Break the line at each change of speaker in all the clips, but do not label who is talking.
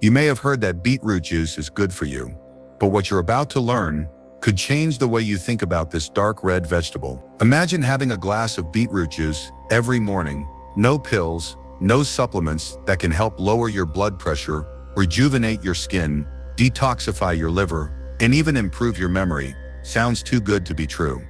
You may have heard that beetroot juice is good for you, but what you're about to learn could change the way you think about this dark red vegetable. Imagine having a glass of beetroot juice every morning. No pills, no supplements that can help lower your blood pressure, rejuvenate your skin, detoxify your liver, and even improve your memory. Sounds too good to be true.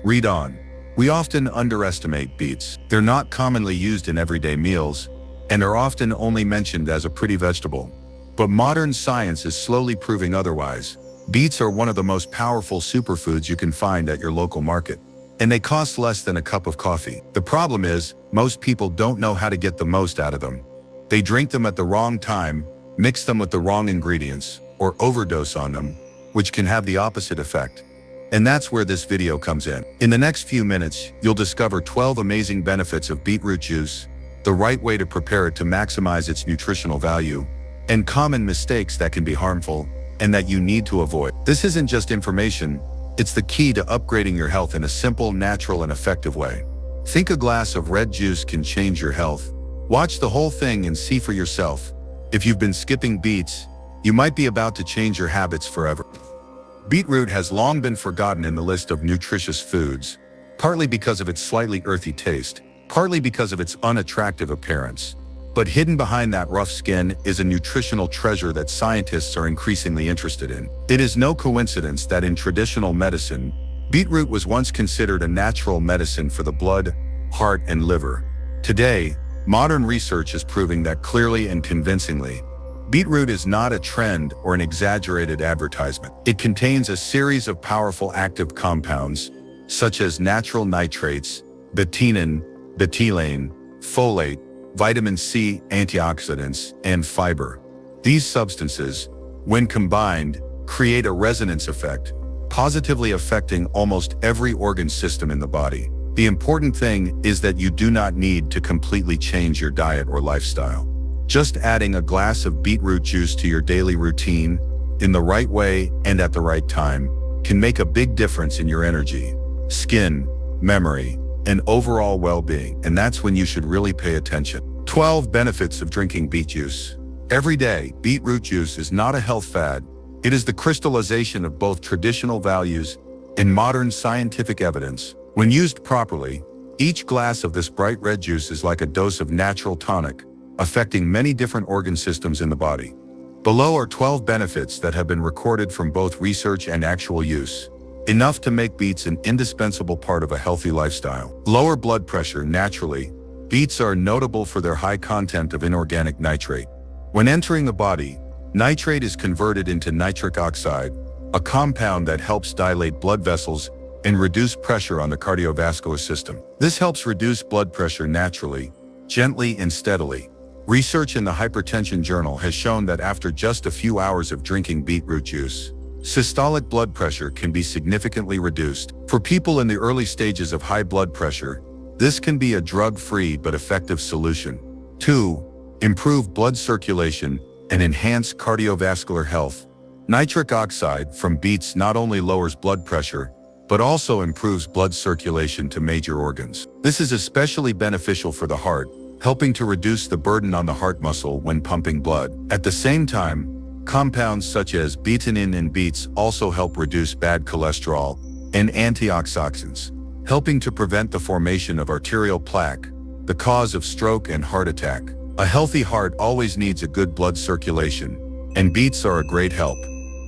Read on. We often underestimate beets. They're not commonly used in everyday meals, and are often only mentioned as a pretty vegetable. But modern science is slowly proving otherwise. Beets are one of the most powerful superfoods you can find at your local market, and they cost less than a cup of coffee. The problem is, most people don't know how to get the most out of them. They drink them at the wrong time, mix them with the wrong ingredients, or overdose on them, which can have the opposite effect. And that's where this video comes in. In the next few minutes, you'll discover 12 amazing benefits of beetroot juice, the right way to prepare it to maximize its nutritional value, and common mistakes that can be harmful and that you need to avoid. This isn't just information, it's the key to upgrading your health in a simple, natural, and effective way. Think a glass of red juice can change your health. Watch the whole thing and see for yourself. If you've been skipping beets, you might be about to change your habits forever. Beetroot has long been forgotten in the list of nutritious foods, partly because of its slightly earthy taste, partly because of its unattractive appearance. But hidden behind that rough skin is a nutritional treasure that scientists are increasingly interested in. It is no coincidence that in traditional medicine, beetroot was once considered a natural medicine for the blood, heart, and liver. Today, modern research is proving that clearly and convincingly. Beetroot is not a trend or an exaggerated advertisement. It contains a series of powerful active compounds, such as natural nitrates, betaine, betaine, folate, vitamin C, antioxidants, and fiber. These substances, when combined, create a resonance effect, positively affecting almost every organ system in the body. The important thing is that you do not need to completely change your diet or lifestyle. Just adding a glass of beetroot juice to your daily routine, in the right way and at the right time, can make a big difference in your energy, skin, memory, and overall well-being. And that's when you should really pay attention. 12 benefits of drinking beet juice. Every day, beetroot juice is not a health fad. It is the crystallization of both traditional values and modern scientific evidence. When used properly, each glass of this bright red juice is like a dose of natural tonic, affecting many different organ systems in the body. Below are 12 benefits that have been recorded from both research and actual use, enough to make beets an indispensable part of a healthy lifestyle. Lower blood pressure naturally. Beets are notable for their high content of inorganic nitrate. When entering the body, nitrate is converted into nitric oxide, a compound that helps dilate blood vessels and reduce pressure on the cardiovascular system. This helps reduce blood pressure naturally, gently and steadily. Research in the Hypertension Journal has shown that after just a few hours of drinking beetroot juice, systolic blood pressure can be significantly reduced. For people in the early stages of high blood pressure, this can be a drug-free but effective solution. 2. Improve blood circulation and enhance cardiovascular health. Nitric oxide from beets not only lowers blood pressure, but also improves blood circulation to major organs. This is especially beneficial for the heart, helping to reduce the burden on the heart muscle when pumping blood. At the same time, compounds such as betaine in beets also help reduce bad cholesterol and antioxidants, helping to prevent the formation of arterial plaque, the cause of stroke and heart attack. A healthy heart always needs a good blood circulation, and beets are a great help.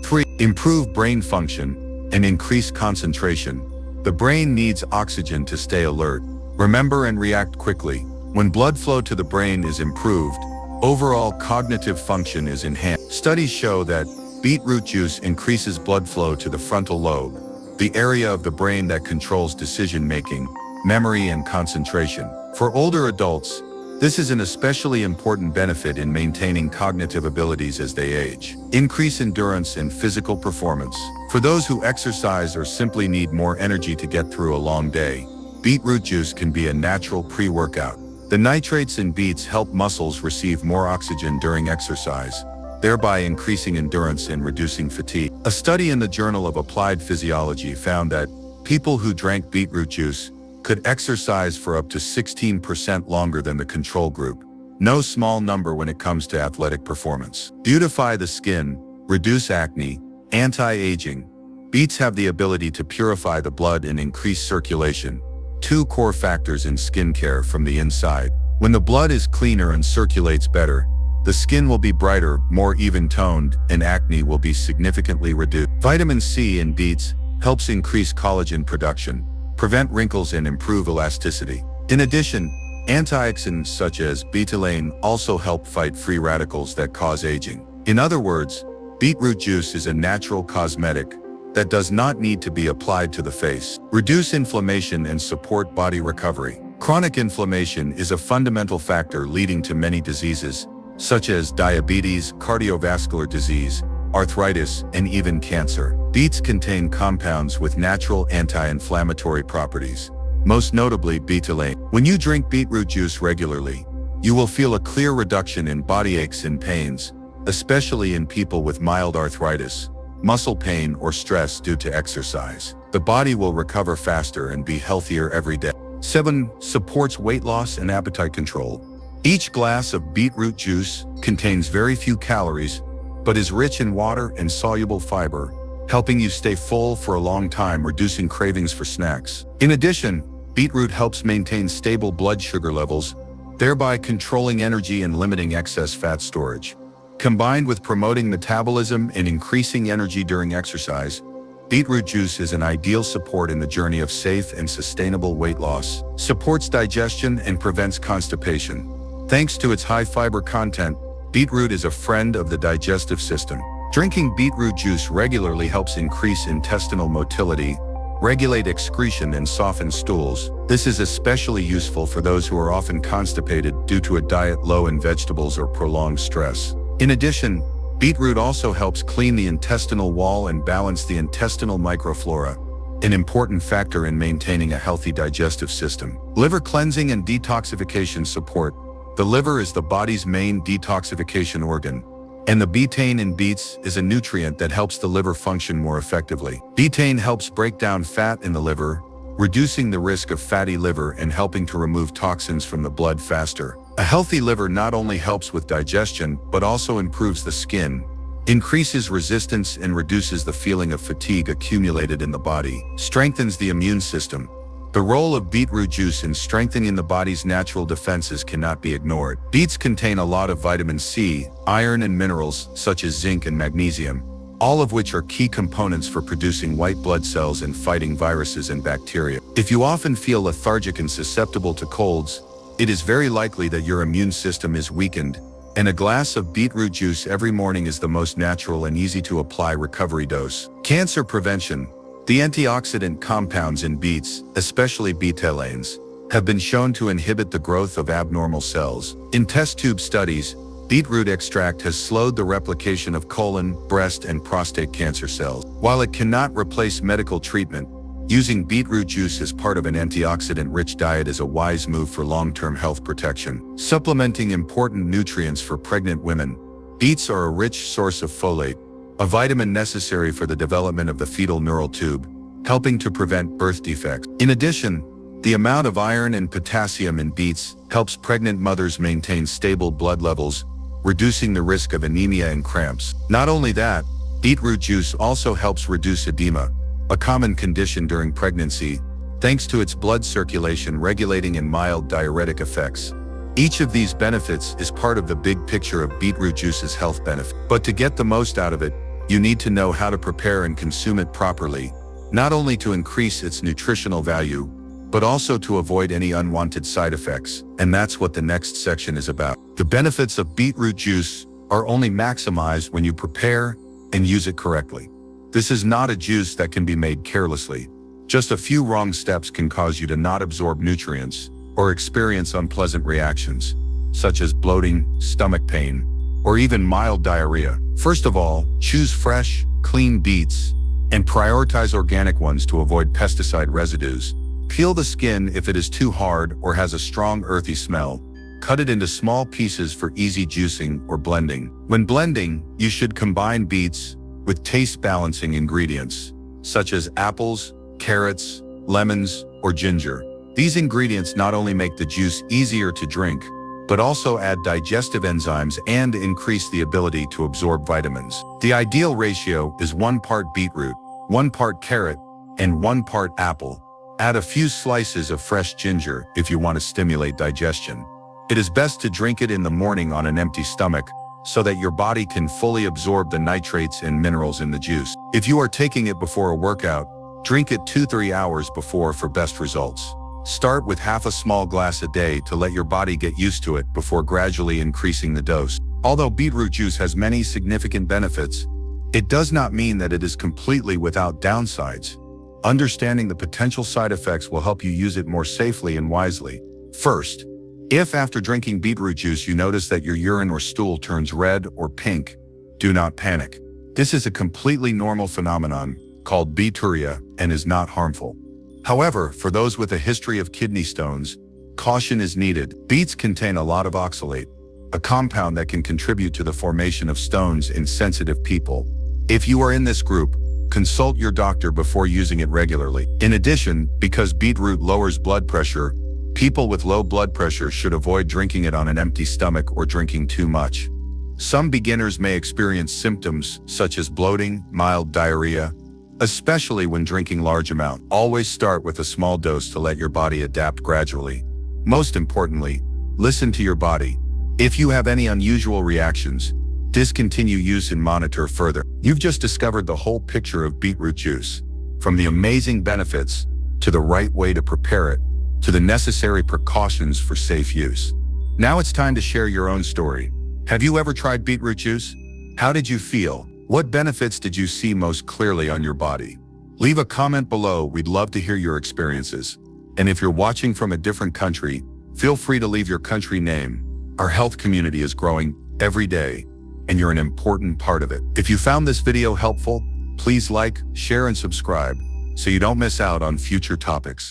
3. Improve brain function and increase concentration. The brain needs oxygen to stay alert, remember and react quickly. When blood flow to the brain is improved, overall cognitive function is enhanced. Studies show that beetroot juice increases blood flow to the frontal lobe, the area of the brain that controls decision-making, memory, and concentration. For older adults, this is an especially important benefit in maintaining cognitive abilities as they age. Increase endurance and physical performance. For those who exercise or simply need more energy to get through a long day, beetroot juice can be a natural pre-workout. The nitrates in beets help muscles receive more oxygen during exercise, thereby increasing endurance and reducing fatigue. A study in the Journal of Applied Physiology found that people who drank beetroot juice could exercise for up to 16% longer than the control group, no small number when it comes to athletic performance. Beautify the skin, reduce acne, anti-aging. Beets have the ability to purify the blood and increase circulation, two core factors in skincare from the inside. When the blood is cleaner and circulates better, the skin will be brighter, more even-toned, and acne will be significantly reduced. Vitamin C in beets helps increase collagen production, prevent wrinkles, and improve elasticity. In addition, antioxidants such as betaine also help fight free radicals that cause aging. In other words, beetroot juice is a natural cosmetic that does not need to be applied to the face. Reduce inflammation and support body recovery. Chronic inflammation is a fundamental factor leading to many diseases, such as diabetes, cardiovascular disease, arthritis, and even cancer. Beets contain compounds with natural anti-inflammatory properties, most notably betaine. When you drink beetroot juice regularly, you will feel a clear reduction in body aches and pains, especially in people with mild arthritis, muscle pain, or stress due to exercise. The body will recover faster and be healthier every day. 7. Supports weight loss and appetite control. Each glass of beetroot juice contains very few calories, but is rich in water and soluble fiber, helping you stay full for a long time, reducing cravings for snacks. In addition, beetroot helps maintain stable blood sugar levels, thereby controlling energy and limiting excess fat storage. Combined with promoting metabolism and increasing energy during exercise, beetroot juice is an ideal support in the journey of safe and sustainable weight loss. Supports digestion and prevents constipation. Thanks to its high fiber content, beetroot is a friend of the digestive system. Drinking beetroot juice regularly helps increase intestinal motility, regulate excretion, and soften stools. This is especially useful for those who are often constipated due to a diet low in vegetables or prolonged stress. In addition, beetroot also helps clean the intestinal wall and balance the intestinal microflora, an important factor in maintaining a healthy digestive system. Liver cleansing and detoxification support. The liver is the body's main detoxification organ, and the betaine in beets is a nutrient that helps the liver function more effectively. Betaine helps break down fat in the liver, reducing the risk of fatty liver and helping to remove toxins from the blood faster. A healthy liver not only helps with digestion, but also improves the skin, increases resistance, and reduces the feeling of fatigue accumulated in the body. Strengthens the immune system. The role of beetroot juice in strengthening the body's natural defenses cannot be ignored. Beets contain a lot of vitamin C, iron, and minerals such as zinc and magnesium, all of which are key components for producing white blood cells and fighting viruses and bacteria. If you often feel lethargic and susceptible to colds, it is very likely that your immune system is weakened, and a glass of beetroot juice every morning is the most natural and easy to apply recovery dose. Cancer prevention. The antioxidant compounds in beets, especially betaines, have been shown to inhibit the growth of abnormal cells. In test tube studies, beetroot extract has slowed the replication of colon, breast, and prostate cancer cells. While it cannot replace medical treatment, using beetroot juice as part of an antioxidant-rich diet is a wise move for long-term health protection. Supplementing important nutrients for pregnant women. Beets are a rich source of folate, a vitamin necessary for the development of the fetal neural tube, helping to prevent birth defects. In addition, the amount of iron and potassium in beets helps pregnant mothers maintain stable blood levels, reducing the risk of anemia and cramps. Not only that, beetroot juice also helps reduce edema, a common condition during pregnancy, thanks to its blood circulation regulating and mild diuretic effects. Each of these benefits is part of the big picture of beetroot juice's health benefit. But to get the most out of it, you need to know how to prepare and consume it properly, not only to increase its nutritional value, but also to avoid any unwanted side effects. And that's what the next section is about. The benefits of beetroot juice are only maximized when you prepare and use it correctly. This is not a juice that can be made carelessly. Just a few wrong steps can cause you to not absorb nutrients or experience unpleasant reactions, such as bloating, stomach pain, or even mild diarrhea. First of all, choose fresh, clean beets and prioritize organic ones to avoid pesticide residues. Peel the skin if it is too hard or has a strong earthy smell. Cut it into small pieces for easy juicing or blending. When blending, you should combine beets with taste-balancing ingredients, such as apples, carrots, lemons, or ginger. These ingredients not only make the juice easier to drink, but also add digestive enzymes and increase the ability to absorb vitamins. The ideal ratio is 1 part beetroot, 1 part carrot, and 1 part apple. Add a few slices of fresh ginger if you want to stimulate digestion. It is best to drink it in the morning on an empty stomach so that your body can fully absorb the nitrates and minerals in the juice. If you are taking it before a workout, drink it 2-3 hours before for best results. Start with half a small glass a day to let your body get used to it before gradually increasing the dose. Although beetroot juice has many significant benefits, it does not mean that it is completely without downsides. Understanding the potential side effects will help you use it more safely and wisely. First, if after drinking beetroot juice you notice that your urine or stool turns red or pink, do not panic. This is a completely normal phenomenon called beeturia and is not harmful. However, for those with a history of kidney stones, caution is needed. Beets contain a lot of oxalate, a compound that can contribute to the formation of stones in sensitive people. If you are in this group, consult your doctor before using it regularly. In addition, because beetroot lowers blood pressure, people with low blood pressure should avoid drinking it on an empty stomach or drinking too much. Some beginners may experience symptoms such as bloating, mild diarrhea, especially when drinking large amounts. Always start with a small dose to let your body adapt gradually. Most importantly, listen to your body. If you have any unusual reactions, discontinue use and monitor further. You've just discovered the whole picture of beetroot juice, from the amazing benefits, to the right way to prepare it, to the necessary precautions for safe use. Now it's time to share your own story. Have you ever tried beetroot juice? How did you feel? What benefits did you see most clearly on your body? Leave a comment below, we'd love to hear your experiences. And if you're watching from a different country, feel free to leave your country name. Our health community is growing every day, and you're an important part of it. If you found this video helpful, please like, share, and subscribe so you don't miss out on future topics.